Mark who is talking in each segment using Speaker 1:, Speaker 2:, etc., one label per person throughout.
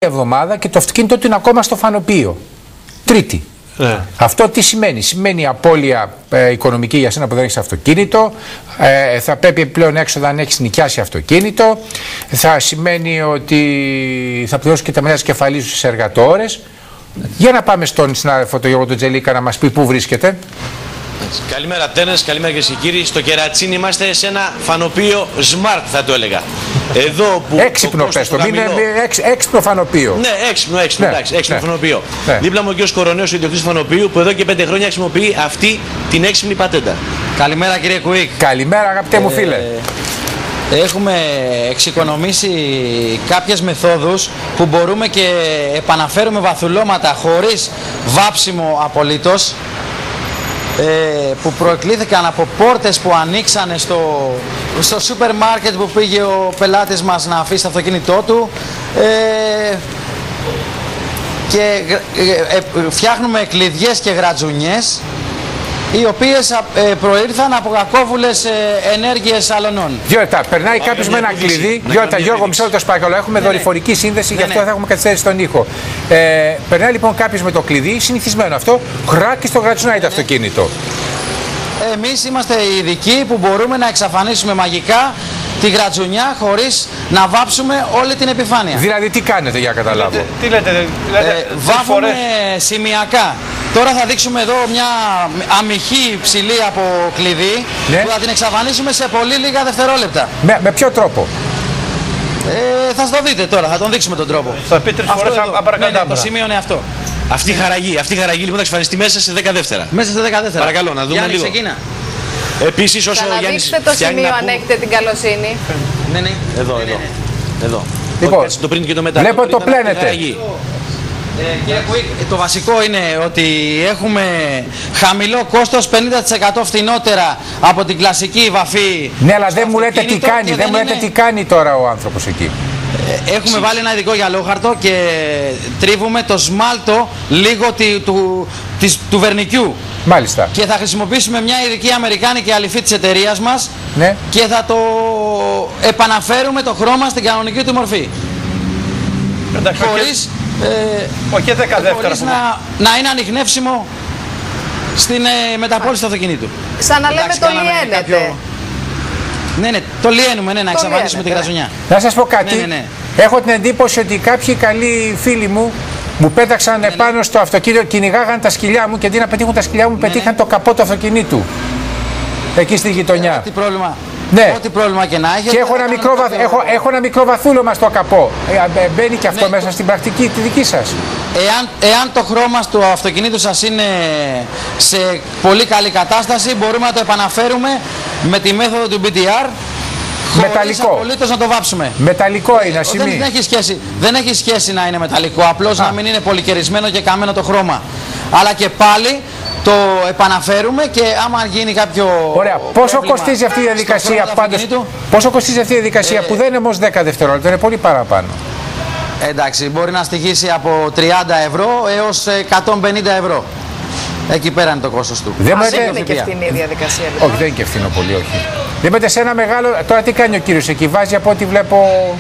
Speaker 1: εβδομάδα και το αυτοκίνητο του είναι ακόμα στο φανοποιείο. Τρίτη. Ναι. Αυτό τι σημαίνει? Σημαίνει απώλεια οικονομική για σένα που δεν έχεις αυτοκίνητο, θα πρέπει επιπλέον έξοδα αν έχεις νοικιάσει αυτοκίνητο, θα σημαίνει ότι θα πληρώσεις και τα μέσα κεφαλής στους εργατόρες. Για να πάμε στον συνάδελφο τον Γιώργο τον Τζελίκα να μας πει πού βρίσκεται.
Speaker 2: Καλημέρα Τένες, καλημέρα κυρίες και κύριοι. Στο Κερατσίνι είμαστε σε ένα φανοποιείο Smart, θα το έλεγα. Εδώ που
Speaker 1: έξυπνο πες το, έξυπνο φανοποιείο.
Speaker 2: Ναι, έξυπνο, εντάξει, έξυπνο φανοποιείο. Ναι. Δίπλα μου ο κ. Κορονέος, ο ιδιοκτήτης φανοποιείου, που εδώ και 5 χρόνια χρησιμοποιεί αυτή την έξυπνη πατέντα.
Speaker 3: Καλημέρα κύριε Κουίκ.
Speaker 1: Καλημέρα αγαπητέ μου φίλε.
Speaker 3: Έχουμε εξοικονομήσει κάποιες μεθόδους που μπορούμε και επαναφέρουμε βαθουλώματα χωρίς βάψιμο απολύτως, που προεκλήθηκαν από πόρτες που ανοίξανε στο σούπερ μάρκετ που πήγε ο πελάτης μας να αφήσει το αυτοκίνητό του, και φτιάχνουμε κλειδιές και γρατζουνιές οι οποίες προήρθαν από κακόβουλες ενέργειες αλωνών.
Speaker 1: Γιώτα, περνάει κάποιος με ένα κλειδί. Γιώτα, Γιώργο, μισό λεπτό παρακαλώ. Έχουμε δορυφορική σύνδεση, γι' αυτό θα έχουμε καθυστέρηση στον ήχο. Περνάει λοιπόν κάποιος με το κλειδί, συνηθισμένο αυτό, χράκι στο γρατσουνάει το αυτοκίνητο.
Speaker 3: Εμείς είμαστε οι ειδικοί που μπορούμε να εξαφανίσουμε μαγικά τη γρατζουνιά χωρίς να βάψουμε όλη την επιφάνεια.
Speaker 1: Δηλαδή τι κάνετε για να καταλάβω?
Speaker 4: Τι λέτε,
Speaker 3: βάφουμε σημειακά. Τώρα θα δείξουμε εδώ μια αμυχή ψηλή από κλειδί, ναι, που θα την εξαφανίσουμε σε πολύ λίγα δευτερόλεπτα.
Speaker 1: Με ποιο τρόπο?
Speaker 3: Θα το δείτε τώρα, θα τον δείξουμε τον τρόπο.
Speaker 4: Θα πει 3 φορές απαρακαλώ.
Speaker 3: Το σημείο είναι αυτό.
Speaker 2: Αυτή η χαραγή λοιπόν θα εξαφανιστεί μέσα σε 10 δεύτερα.
Speaker 3: Μέσα σε 10 δεύτερα.
Speaker 2: Παρακαλώ να δούμε
Speaker 3: Γιάννη,
Speaker 2: λίγο.
Speaker 3: Ξεκίνα.
Speaker 2: Επίσης όσο ο Γιάννης
Speaker 5: το σημείο αν έχετε την καλοσύνη.
Speaker 3: Ναι.
Speaker 2: Εδώ.
Speaker 1: Λοιπόν,
Speaker 2: το πριν και το μετά.
Speaker 1: Βλέπω το πλένετε.
Speaker 3: Κύριε Κουίκ, το βασικό είναι ότι έχουμε χαμηλό κόστος, 50% φθηνότερα από την κλασική βαφή.
Speaker 1: Ναι, αλλά δεν μου λέτε τι κάνει, δεν μου λέτε τι κάνει τώρα ο άνθρωπος εκεί.
Speaker 3: Έχουμε βάλει ένα ειδικό γυαλόχαρτο και τρίβουμε το σμάλτο λίγο του βερνικιού.
Speaker 1: Μάλιστα.
Speaker 3: Και θα χρησιμοποιήσουμε μια ειδική αμερικάνικη αληφή της εταιρείας μας, ναι, και θα το επαναφέρουμε το χρώμα στην κανονική του μορφή.
Speaker 4: Εντάξει,
Speaker 3: χωρίς να είναι ανιχνεύσιμο στην μεταπόληση του αυτοκινήτου.
Speaker 5: Σαν να λέμε το λιένετε.
Speaker 3: Ναι, το λιένουμε, να εξαφανίσουμε τη γρατζουνιά.
Speaker 1: Να σας πω κάτι. Ναι. Έχω την εντύπωση ότι κάποιοι καλοί φίλοι μου πέταξαν πάνω στο αυτοκίνητο, κυνηγάγαν τα σκυλιά μου και αντί να πετύχουν τα σκυλιά μου, πετύχαν το καπό του αυτοκινήτου. Εκεί στη γειτονιά.
Speaker 3: Τι πρόβλημα.
Speaker 1: Ναι.
Speaker 3: Ό,τι πρόβλημα και να έχετε.
Speaker 1: Και έχω ένα μικρό βαθούλωμα στο καπό. Μπαίνει και αυτό μέσα στην πρακτική τη δική σας?
Speaker 3: Εάν το χρώμα του αυτοκινήτου σας είναι σε πολύ καλή κατάσταση, μπορούμε να το επαναφέρουμε με τη μέθοδο του BTR.
Speaker 1: Μεταλλικό.
Speaker 3: Απολύτως να το βάψουμε.
Speaker 1: Μεταλλικό είναι ασημή.
Speaker 3: Δεν έχει σχέση να είναι μεταλλικό, απλώς να μην είναι πολυκαιρισμένο και καμένο το χρώμα. Αλλά και πάλι το επαναφέρουμε και άμα γίνει κάποιο.
Speaker 1: Ωραία. Πόσο κοστίζει αυτή η διαδικασία πάντως? Πόσο κοστίζει αυτή η διαδικασία που δεν είναι όμως 10 δευτερόλεπτα, είναι πολύ παραπάνω?
Speaker 3: Εντάξει, μπορεί να στοιχήσει από 30 ευρώ έως 150 ευρώ. Εκεί πέρα είναι το κόστος του.
Speaker 5: Δεν είναι και φθηνή η διαδικασία. Λοιπόν.
Speaker 1: Όχι, δεν είναι και φθηνό πολύ, όχι. Δεν μέτε σε ένα μεγάλο. Τώρα τι κάνει ο κύριος εκεί, βάζει από ό,τι βλέπω.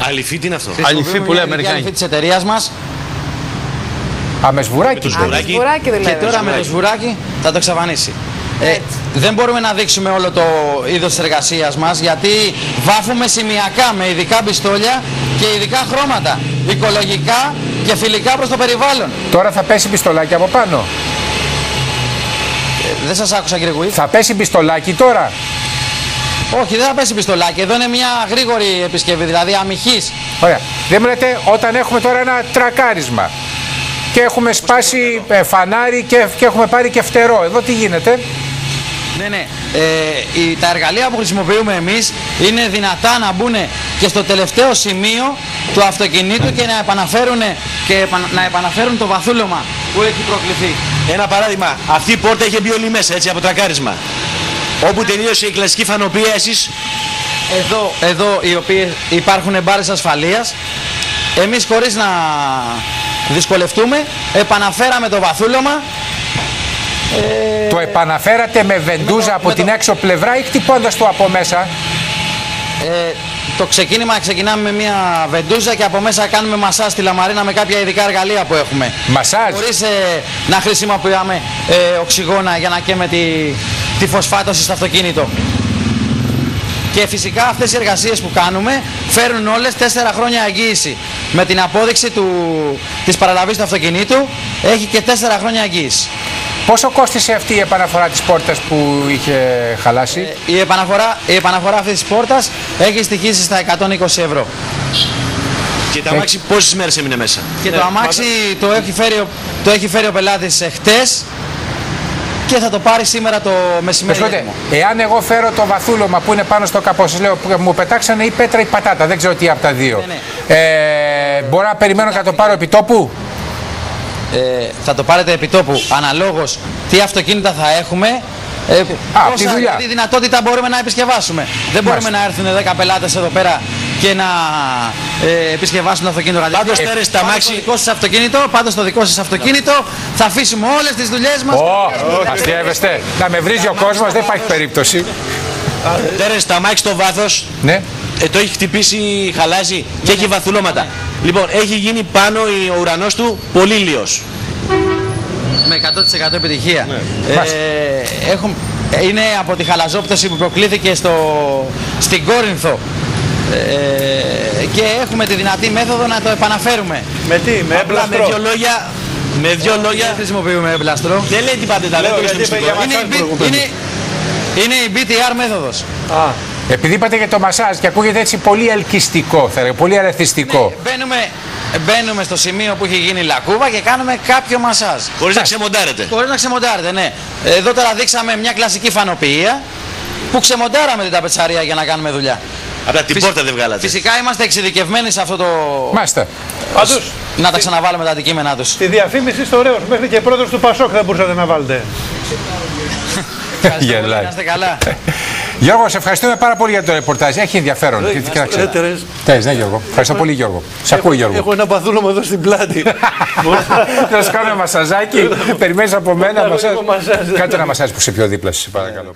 Speaker 2: Αληφή, τι είναι αυτό?
Speaker 3: Αληφή που λέμε, η αληφή της εταιρείας μας.
Speaker 1: Με σβουράκι.
Speaker 3: Και τώρα με το σβουράκι θα το εξαφανίσει. Δεν μπορούμε να δείξουμε όλο το είδος της εργασίας μας, γιατί βάφουμε σημειακά με ειδικά πιστόλια και ειδικά χρώματα, οικολογικά και φιλικά προς το περιβάλλον.
Speaker 1: Τώρα θα πέσει πιστολάκι από πάνω.
Speaker 3: Δεν σας άκουσα κύριε Κουίκ.
Speaker 1: Θα πέσει πιστολάκι τώρα?
Speaker 3: Όχι, δεν θα πέσει πιστολάκι. Εδώ είναι μια γρήγορη επισκευή, δηλαδή αμυχής.
Speaker 1: Ωραία. Δεν μου λέτε όταν έχουμε τώρα ένα τρακάρισμα και έχουμε σπάσει φανάρι και έχουμε πάρει και φτερό. Εδώ τι γίνεται?
Speaker 3: Ναι. Τα εργαλεία που χρησιμοποιούμε εμείς είναι δυνατά να μπουν και στο τελευταίο σημείο του αυτοκινήτου και να επαναφέρουν το βαθούλωμα που έχει προκληθεί.
Speaker 2: Ένα παράδειγμα, αυτή η πόρτα είχε μπει όλη μέσα, έτσι, από τρακάρισμα. Όπου τελείωσε η κλασική φανοπία, εσείς.
Speaker 3: Εδώ οι οποίες υπάρχουν μπάρες ασφαλείας, εμείς χωρίς να δυσκολευτούμε επαναφέραμε το βαθούλωμα.
Speaker 1: Το επαναφέρατε με βεντούζα από την έξω πλευρά ή χτυπώντας το από μέσα?
Speaker 3: το ξεκίνημα ξεκινάμε με μια βεντούζα και από μέσα κάνουμε μασάζ στη λαμαρίνα με κάποια ειδικά εργαλεία που έχουμε.
Speaker 1: Μασάζ.
Speaker 3: Χωρίς να χρησιμοποιάμε οξυγόνα για να καίμε τη φωσφάτωση στο αυτοκίνητο. Και φυσικά αυτές οι εργασίες που κάνουμε φέρνουν όλες 4 χρόνια εγγύηση. Με την απόδειξη της παραλαβής του αυτοκινήτου έχει και 4 χρόνια εγγύηση.
Speaker 1: Πόσο κόστισε αυτή η επαναφορά της πόρτας που είχε χαλάσει?
Speaker 3: Η επαναφορά αυτής της πόρτας έχει στοιχήσει στα 120 ευρώ.
Speaker 2: Και το αμάξι πόσες μέρες έμεινε μέσα?
Speaker 3: Και το αμάξι το έχει φέρει ο πελάτης χτες και θα το πάρει σήμερα το μεσημέρι.
Speaker 1: Εάν εγώ φέρω το βαθούλωμα που είναι πάνω στο καπό, σας λέω, μου πετάξανε ή πέτρα ή πατάτα, δεν ξέρω τι από τα δύο. Μπορώ να περιμένω και να το πάρω επί τόπου?
Speaker 3: Θα το πάρετε επί τόπου, αναλόγως τι αυτοκίνητα θα έχουμε. Τι δυνατότητα μπορούμε να επισκευάσουμε. Δεν μπορούμε να έρθουν 10 πελάτες εδώ πέρα και να επισκευάσουν το αυτοκίνητο.
Speaker 2: Πάντως Τέρες, τα αμάξι...
Speaker 3: Πάντως το δικό σας αυτοκίνητο θα αφήσουμε όλες τις δουλειές μας.
Speaker 1: Αστείευεστε. Να με βρίζει ο κόσμος, δεν υπάρχει περίπτωση.
Speaker 2: Τέρες, τα αμάξι στο βάθος,
Speaker 1: ναι.
Speaker 2: Το έχει χτυπήσει, χαλάζει και έχει βαθουλώματα. Λοιπόν, έχει γίνει πάνω ο ουρανός του πολύ λίος.
Speaker 3: Με 100% επιτυχία. Είναι από τη χαλαζόπτωση που προκλήθηκε στην Κόρινθο. Και έχουμε τη δυνατή μέθοδο να το επαναφέρουμε.
Speaker 4: Με τι, με έμπλαστρο?
Speaker 2: Με δυο λόγια.
Speaker 3: Δεν χρησιμοποιούμε έμπλαστρο.
Speaker 2: Δεν λέει τι πάτε τα λέτε.
Speaker 3: Είναι η BTR μέθοδος.
Speaker 1: Επειδή είπατε για το μασάζ και ακούγεται έτσι πολύ ελκυστικό, θα λέγαμε, πολύ αρεθιστικό.
Speaker 3: Μπαίνουμε στο σημείο που έχει γίνει λακκούβα και κάνουμε κάποιο μασάζ.
Speaker 2: Χωρίς να ξεμοντάρετε.
Speaker 3: Χωρίς να ξεμοντάρετε, ναι. Εδώ τώρα δείξαμε μια κλασική φανοποιία που ξεμοντάραμε την ταπετσαρία για να κάνουμε δουλειά.
Speaker 2: Απλά την πόρτα δεν βγάλατε.
Speaker 3: Φυσικά είμαστε εξειδικευμένοι σε αυτό το...
Speaker 1: Μάλιστα.
Speaker 3: Να τα ξαναβάλουμε τα αντικείμενά τους.
Speaker 4: Τη διαφήμιση στο Ρέος, μέχρι και πρόεδρος του Πασόκ θα μπορούσατε να βάλετε.
Speaker 3: Γελάει. Είστε καλά.
Speaker 1: Γιώργο, σε ευχαριστούμε πάρα πολύ για το ρεπορτάζ. Έχει ενδιαφέρον. Ναι, Γιώργο. Ευχαριστώ πολύ, Γιώργο. Σ' ακούω, Γιώργο.
Speaker 4: Έχω ένα παθούλωμα εδώ στην πλάτη.
Speaker 1: Θα σου κάνω ένα μασαζάκι. Περιμένεις από μένα μασάζ. Κάτω ένα μασάζ που σε πιο δίπλα, σε παρακαλώ.